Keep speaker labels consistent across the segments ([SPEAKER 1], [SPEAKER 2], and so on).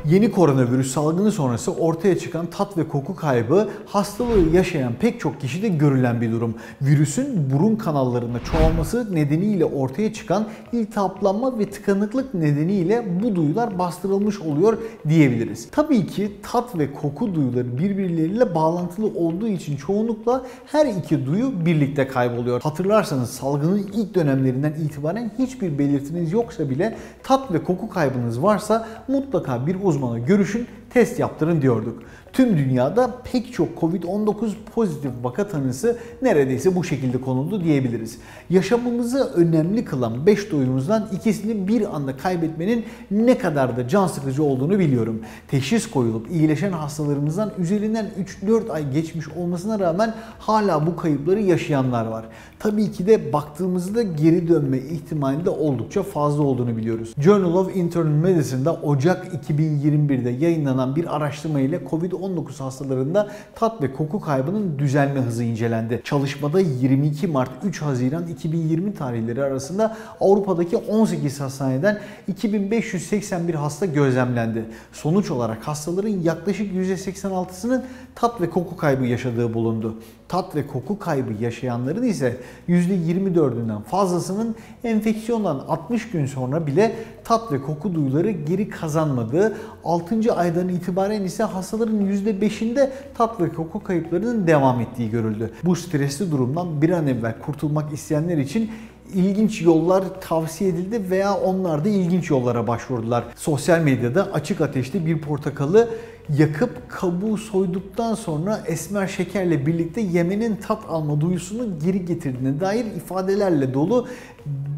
[SPEAKER 1] Yeni koronavirüs salgını sonrası ortaya çıkan tat ve koku kaybı hastalığı yaşayan pek çok kişide görülen bir durum. Virüsün burun kanallarında çoğalması nedeniyle ortaya çıkan iltihaplanma ve tıkanıklık nedeniyle bu duyular bastırılmış oluyor diyebiliriz. Tabii ki tat ve koku duyuları birbirleriyle bağlantılı olduğu için çoğunlukla her iki duyu birlikte kayboluyor. Hatırlarsanız salgının ilk dönemlerinden itibaren hiçbir belirtiniz yoksa bile tat ve koku kaybınız varsa mutlaka bir uzmana görüşün, test yaptırın diyorduk. Tüm dünyada pek çok Covid-19 pozitif vaka tanısı neredeyse bu şekilde konuldu diyebiliriz. Yaşamımızı önemli kılan 5 duyumuzdan ikisini bir anda kaybetmenin ne kadar da can sıkıcı olduğunu biliyorum. Teşhis koyulup iyileşen hastalarımızdan üzerinden 3-4 ay geçmiş olmasına rağmen hala bu kayıpları yaşayanlar var. Tabii ki de baktığımızda geri dönme ihtimali de oldukça fazla olduğunu biliyoruz. Journal of Internal Medicine'da Ocak 2021'de yayınlanan bir araştırma ile Covid-19 hastalarında tat ve koku kaybının düzelme hızı incelendi. Çalışmada 22 Mart 3 Haziran 2020 tarihleri arasında Avrupa'daki 18 hastaneden 2581 hasta gözlemlendi. Sonuç olarak hastaların yaklaşık %86'sının tat ve koku kaybı yaşadığı bulundu. Tat ve koku kaybı yaşayanların ise %24'ünden fazlasının enfeksiyondan 60 gün sonra bile tat ve koku duyuları geri kazanmadığı, 6. aydan itibaren ise hastaların %5'inde tat ve koku kayıplarının devam ettiği görüldü. Bu stresli durumdan bir an evvel kurtulmak isteyenler için ilginç yollar tavsiye edildi veya onlar da ilginç yollara başvurdular. Sosyal medyada açık ateşte bir portakalı yakıp kabuğu soyduktan sonra esmer şekerle birlikte yemenin tat alma duyusunu geri getirdiğine dair ifadelerle dolu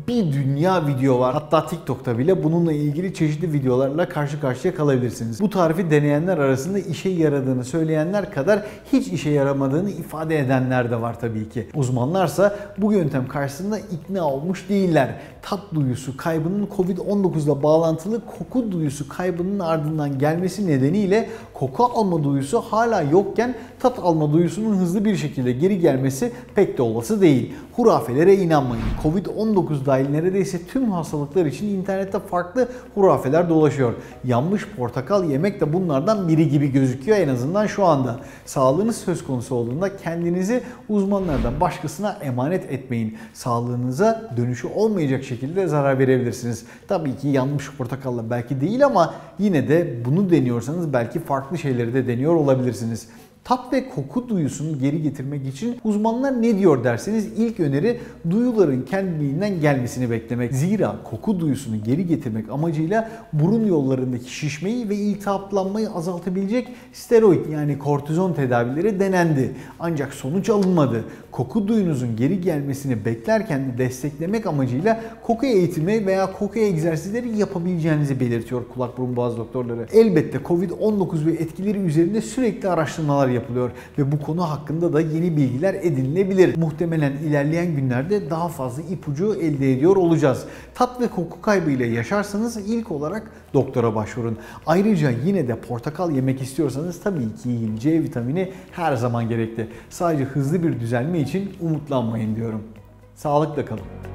[SPEAKER 1] bir dünya video var. Hatta TikTok'ta bile bununla ilgili çeşitli videolarla karşı karşıya kalabilirsiniz. Bu tarifi deneyenler arasında işe yaradığını söyleyenler kadar hiç işe yaramadığını ifade edenler de var tabii ki. Uzmanlarsa bu yöntem karşısında ikna olmuş değiller. Tat duyusu kaybının Covid-19 ile bağlantılı koku duyusu kaybının ardından gelmesi nedeniyle koku alma duyusu hala yokken tat alma duyusunun hızlı bir şekilde geri gelmesi pek de olası değil. Hurafelere inanmayın. Covid-19 dahil neredeyse tüm hastalıklar için internette farklı hurafeler dolaşıyor. Yanmış portakal yemek de bunlardan biri gibi gözüküyor, en azından şu anda. Sağlığınız söz konusu olduğunda kendinizi uzmanlardan başkasına emanet etmeyin. Sağlığınıza dönüşü olmayacak şekilde zarar verebilirsiniz. Tabii ki yanmış portakalla belki değil ama yine de bunu deniyorsanız belki farklı şeyleri de deniyor olabilirsiniz. Tat ve koku duyusunu geri getirmek için uzmanlar ne diyor derseniz ilk öneri duyuların kendiliğinden gelmesini beklemek. Zira koku duyusunu geri getirmek amacıyla burun yollarındaki şişmeyi ve iltihaplanmayı azaltabilecek steroid yani kortizon tedavileri denendi. Ancak sonuç alınmadı. Koku duyunuzun geri gelmesini beklerken de desteklemek amacıyla koku eğitimi veya koku egzersizleri yapabileceğinizi belirtiyor kulak burun boğaz doktorları. Elbette Covid-19 ve etkileri üzerinde sürekli araştırmalar yapılıyor ve bu konu hakkında da yeni bilgiler edinilebilir. Muhtemelen ilerleyen günlerde daha fazla ipucu elde ediyor olacağız. Tat ve koku kaybıyla yaşarsanız ilk olarak doktora başvurun. Ayrıca yine de portakal yemek istiyorsanız tabii ki yiyin. C vitamini her zaman gerekli. Sadece hızlı bir düzelme için umutlanmayın diyorum. Sağlıkla kalın.